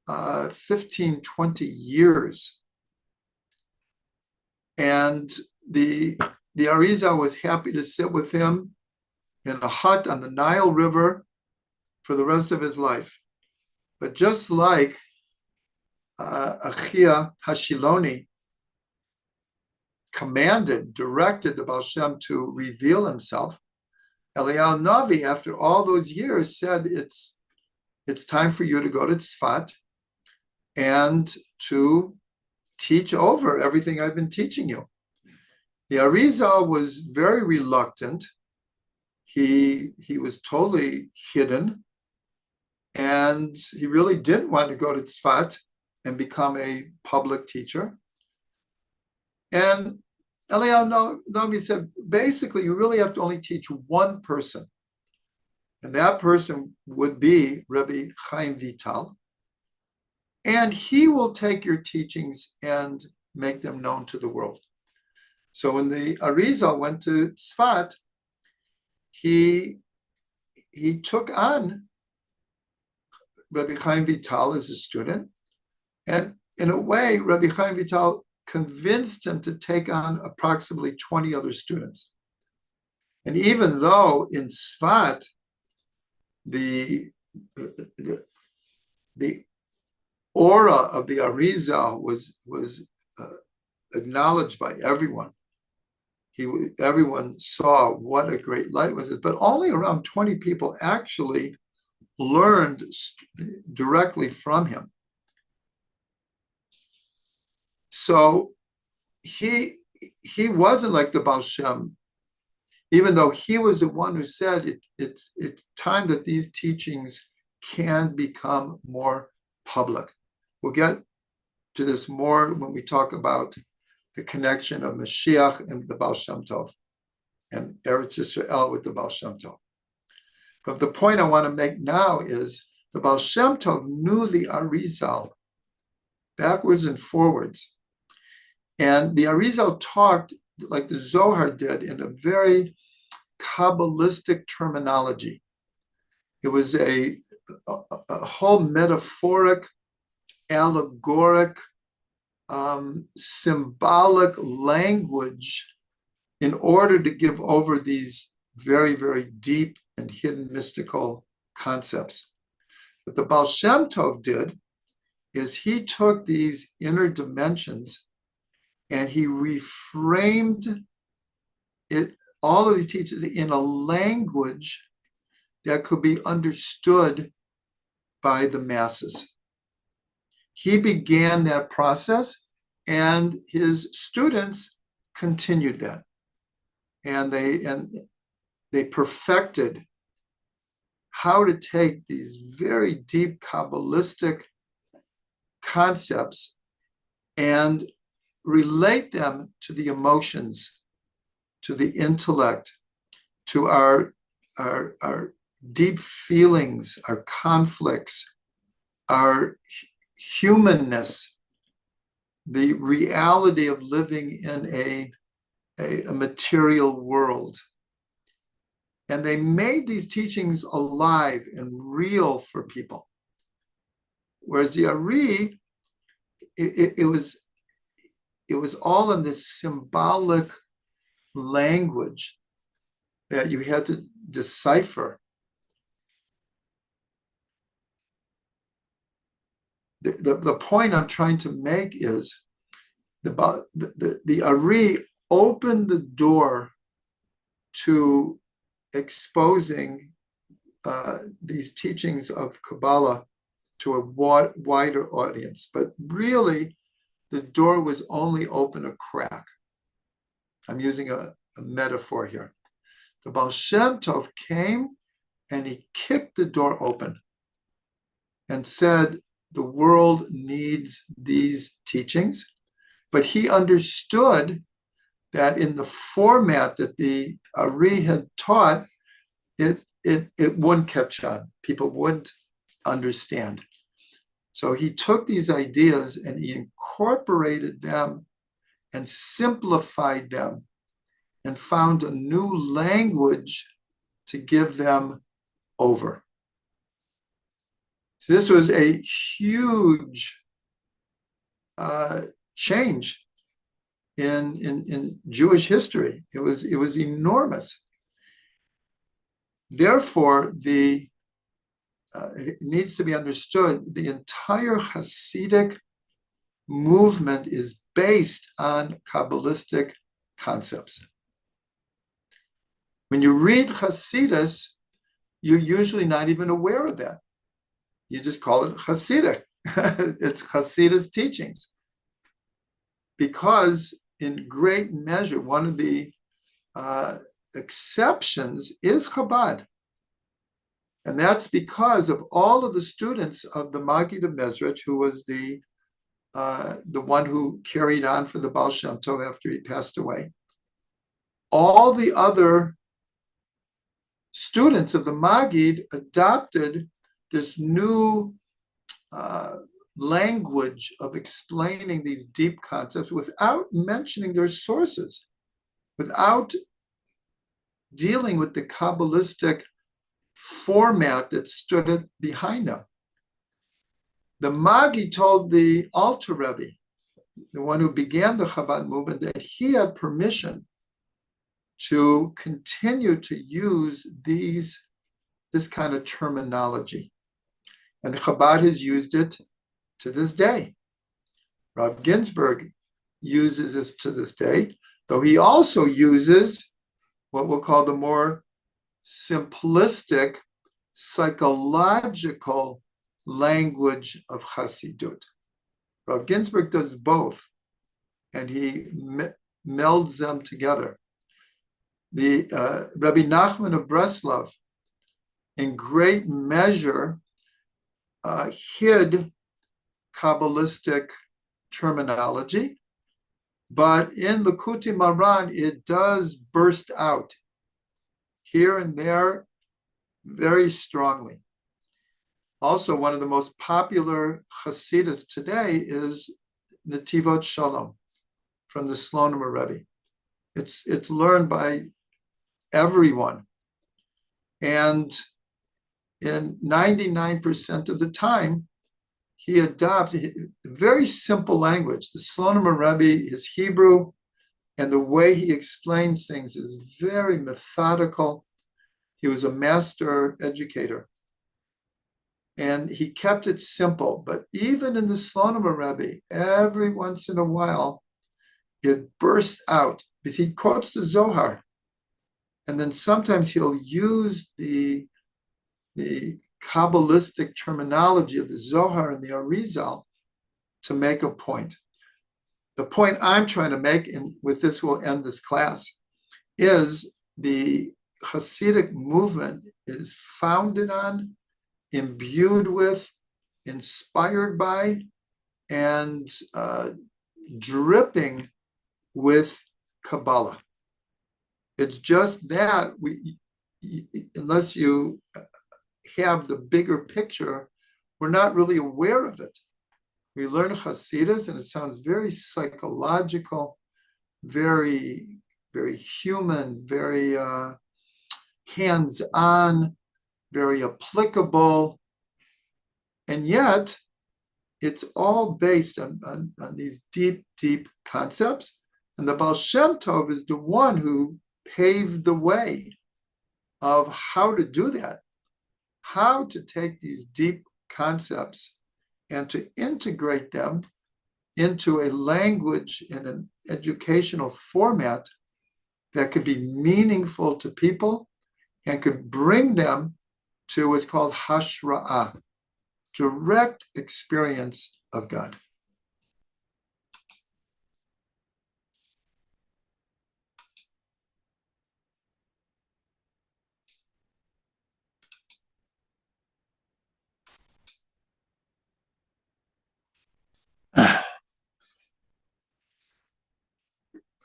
15, 20 years. And the Arizal was happy to sit with him in a hut on the Nile River for the rest of his life. But just like Achia Hashiloni directed the Ba'al Shem to reveal himself, Eliyahu Hanavi, after all those years, said, it's time for you to go to Tzfat and to teach over everything I've been teaching you. The Arizal was very reluctant. He was totally hidden, and he really didn't want to go to Tzfat and become a public teacher. And Eliyahu Hanavi said, basically, you really have to only teach one person. And that person would be Rabbi Chaim Vital. And he will take your teachings and make them known to the world. So when the Arizal went to Tzfat, he took on Rabbi Chaim Vital as a student. And in a way, Rabbi Chaim Vital convinced him to take on approximately 20 other students. And even though in Tzfat, the aura of the Arizal was acknowledged by everyone. Everyone saw what a great light was, but only around 20 people actually learned directly from him. So he wasn't like the Ba'al Shem, even though he was the one who said it's time that these teachings can become more public. We'll get to this more when we talk about the connection of Mashiach and the Ba'al Shem Tov and Eretz Yisrael with the Ba'al Shem Tov. But the point I want to make now is the Ba'al Shem Tov knew the Arizal backwards and forwards. And the Arizal talked like the Zohar did in a very Kabbalistic terminology. It was a whole metaphoric, allegoric, symbolic language in order to give over these very, very deep and hidden mystical concepts. What the Ba'al Shem Tov did is he took these inner dimensions and he reframed it, all of these teachings, in a language that could be understood by the masses. He began that process, and his students continued that. And they perfected how to take these very deep Kabbalistic concepts and relate them to the emotions, to the intellect, to our deep feelings, our conflicts, our humanness, the reality of living in a material world. And they made these teachings alive and real for people. Whereas the Ari, it was all in this symbolic language that you had to decipher. The point I'm trying to make is the Ari opened the door to exposing these teachings of Kabbalah to a wider audience. But really, the door was only open a crack. I'm using a metaphor here. The Ba'al Shem Tov came and he kicked the door open and said, the world needs these teachings. But he understood that in the format that the Ari had taught, it wouldn't catch on. People wouldn't understand. So he took these ideas and he incorporated them and simplified them and found a new language to give them over. So this was a huge change in Jewish history. It was enormous. Therefore, it needs to be understood, the entire Hasidic movement is based on Kabbalistic concepts. When you read Hasidus, you're usually not even aware of that. You just call it Hasidic. It's Hasidus teachings. Because in great measure, one of the exceptions is Chabad. And that's because of all of the students of the Maggid of Mezrich, who was the one who carried on for the Ba'al Shem Tov after he passed away. All the other students of the Maggid adopted this new language of explaining these deep concepts without mentioning their sources. without dealing with the Kabbalistic format that stood behind them. The Magi told the Alter Rebbe, the one who began the Chabad movement, that he had permission to continue to use this kind of terminology. And Chabad has used it to this day. Rav Ginsburg uses this to this day, though he also uses what we'll call the more simplistic, psychological language of Hasidut. Rav Ginsburg does both, and he melds them together. The Rabbi Nachman of Breslov, in great measure, hid Kabbalistic terminology, but in Likutei Moharan, it does burst out here and there very strongly. Also, one of the most popular Hasidus today is Netivot Shalom from the Slonim Rebbe. It's learned by everyone. And in 99% of the time, he adopted very simple language. The Slonim Rebbe is Hebrew, and the way he explains things is very methodical. He was a master educator. And he kept it simple. But even in the Slonim Rebbe, every once in a while, it bursts out because he quotes the Zohar. And then sometimes he'll use the Kabbalistic terminology of the Zohar and the Arizal to make a point. The point I'm trying to make, and with this we'll end this class, is the Hasidic movement is founded on, imbued with, inspired by, and dripping with Kabbalah. It's just that unless you have the bigger picture, we're not really aware of it. We learn Hasidus, and it sounds very psychological, very, very human, very hands-on, very applicable, and yet it's all based on these deep, deep concepts. And the Ba'al Shem Tov is the one who paved the way of how to do that, how to take these deep concepts and to integrate them into a language in an educational format that could be meaningful to people and could bring them to what's called hashra'ah, direct experience of God.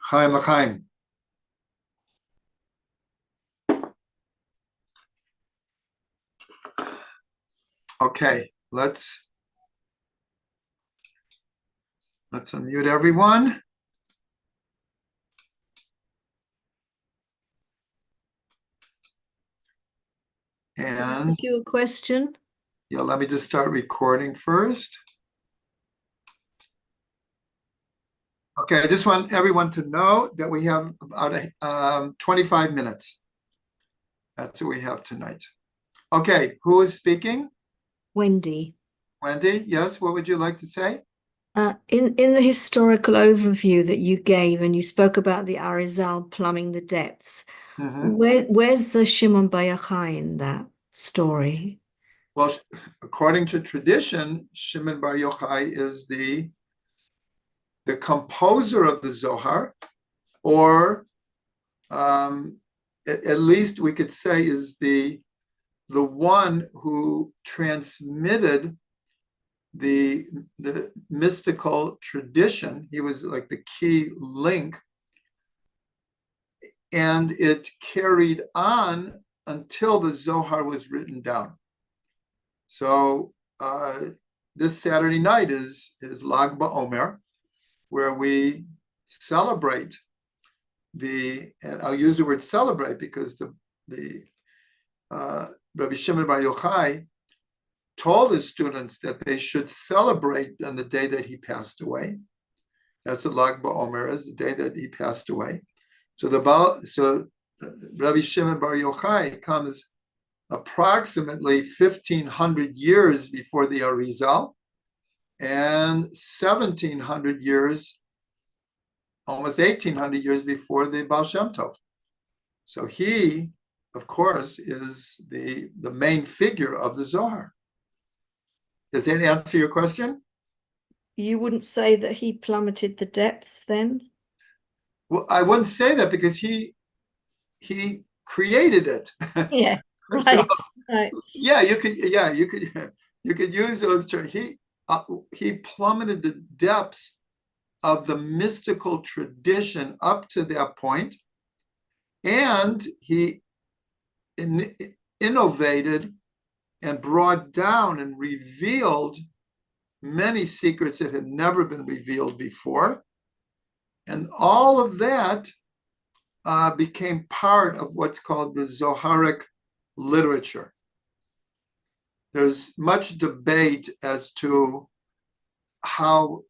Chaim l'chaim. Okay, let's unmute everyone. And ask you a question? Yeah, let me just start recording first. Okay, I just want everyone to know that we have about 25 minutes. That's what we have tonight. Okay, who is speaking? Wendy. Wendy, yes, what would you like to say? In the historical overview that you gave, and you spoke about the Arizal plumbing the depths, where's the Shimon Bar Yochai in that story? Well, according to tradition, Shimon Bar Yochai is the composer of the Zohar, or at least we could say is the one who transmitted the mystical tradition. He was like the key link, and it carried on until the Zohar was written down. So this Saturday night is Lag BaOmer, where we celebrate and I'll use the word celebrate because Rabbi Shimon Bar Yochai told his students that they should celebrate on the day that he passed away. That's the Lag BaOmer, is the day that he passed away. So Rabbi Shimon Bar Yochai comes approximately 1,500 years before the Arizal and 1,700 years, almost 1,800 years before the Ba'al Shem Tov. So he, of course, is the main figure of the Zohar. Does that answer your question? You wouldn't say that he plummeted the depths then? Well, I wouldn't say that because he created it. Yeah, right. So, right. yeah, you could use those terms. He plummeted the depths of the mystical tradition up to that point, and he innovated and brought down and revealed many secrets that had never been revealed before. And all of that became part of what's called the Zoharic literature. There's much debate as to how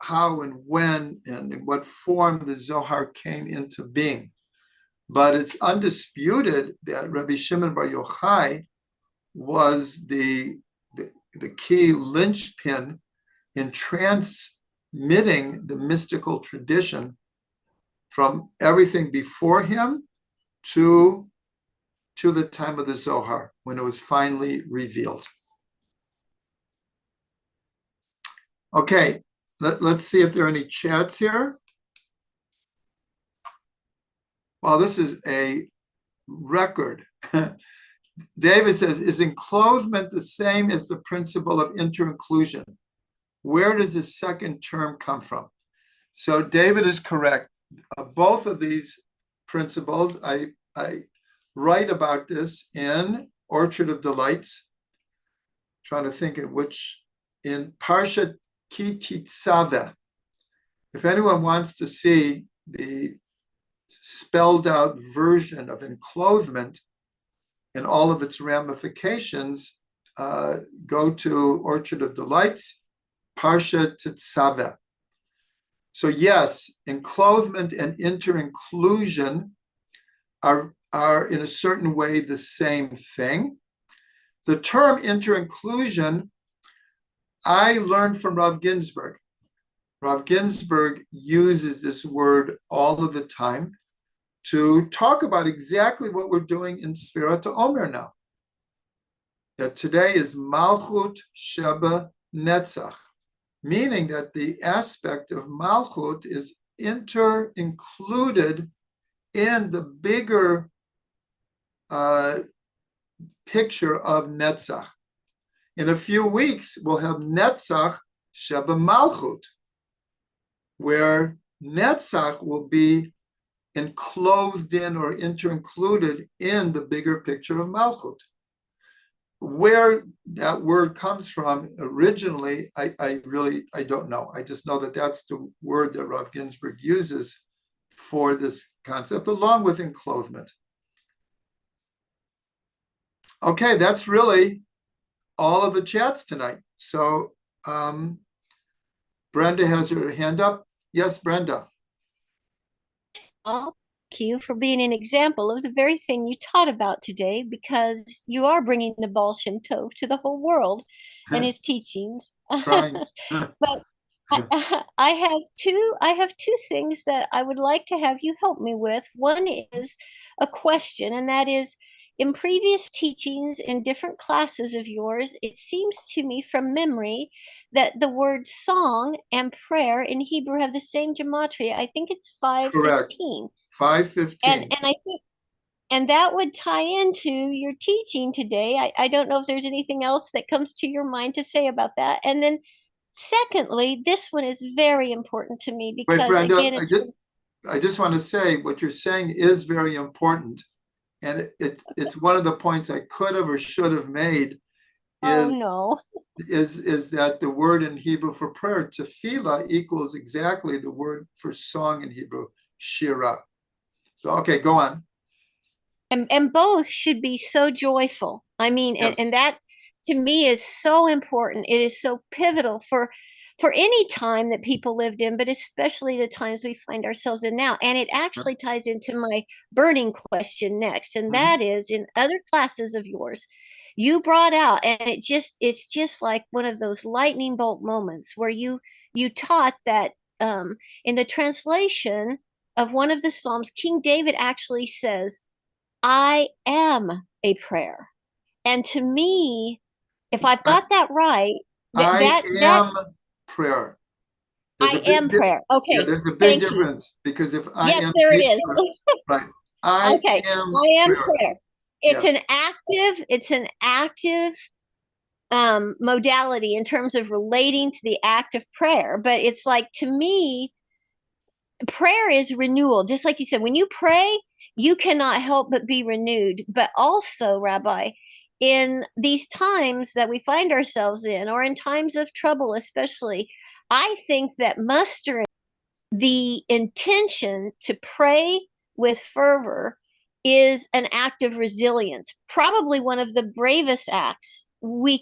and when and in what form the Zohar came into being. But it's undisputed that Rabbi Shimon Bar Yochai was the key linchpin in transmitting the mystical tradition from everything before him to the time of the Zohar, when it was finally revealed. Okay, let's see if there are any chats here. Well, this is a record. David says, is enclosement the same as the principle of inter-inclusion? Where does the second term come from? So David is correct. Both of these principles, I write about this in Orchard of Delights. Trying to think in Parshat Ki Titzaveh. If anyone wants to see the spelled out version of enclosement and all of its ramifications, go to Orchard of Delights, Parsha Tetzaveh. So yes, enclosement and inter-inclusion are in a certain way the same thing. The term inter-inclusion, I learned from Rav Ginsburg. Rav Ginsburg uses this word all of the time to talk about exactly what we're doing in Sfirat HaOmer now. That today is Malchut Sheba Netzach, meaning that the aspect of Malchut is included in the bigger picture of Netzach. In a few weeks, we'll have Netzach Sheba Malchut, where Netzach will be enclosed in or inter-included in the bigger picture of Malchut. Where that word comes from originally, I don't know. I just know that that's the word that Rav Ginsburg uses for this concept, along with enclosement. Okay, that's really all of the chats tonight. So Brenda has her hand up. Yes, Brenda. Thank you for being an example of the very thing you taught about today, because you are bringing the Ba'al Shem Tov to the whole world and his teachings. Trying. But I have two things that I would like to have you help me with. One is a question, and that is, in previous teachings in different classes of yours, it seems to me from memory that the word song and prayer in Hebrew have the same gematria. I think it's 515. 515. And I think, and that would tie into your teaching today. I don't know if there's anything else that comes to your mind to say about that. And then secondly, this one is very important to me because, wait, Brenda, again, I just want to say what you're saying is very important. And it's one of the points I could have or should have made is that the word in Hebrew for prayer, tefillah, equals exactly the word for song in Hebrew, shira. So, okay, go on. And both should be so joyful. I mean, Yes. and that to me is so important. It is so pivotal for any time that people lived in, but especially the times we find ourselves in now. And it actually ties into my burning question next, and that is, in other classes of yours, you brought out, and it's just like one of those lightning bolt moments where you taught that in the translation of one of the Psalms, King David actually says, I am a prayer. And to me, if I've got that right, I that am prayer. There's I am prayer. Yeah, Okay. there's a big Thank you. difference, because if I Yes, am there it a is. prayer, right? I Okay. am I am prayer. prayer. It's Yes. an active modality in terms of relating to the act of prayer. But it's like, to me, prayer is renewal. Just like you said, when you pray, you cannot help but be renewed. But also, Rabbi, in these times that we find ourselves in, or in times of trouble especially, I think that mustering the intention to pray with fervor is an act of resilience, probably one of the bravest acts we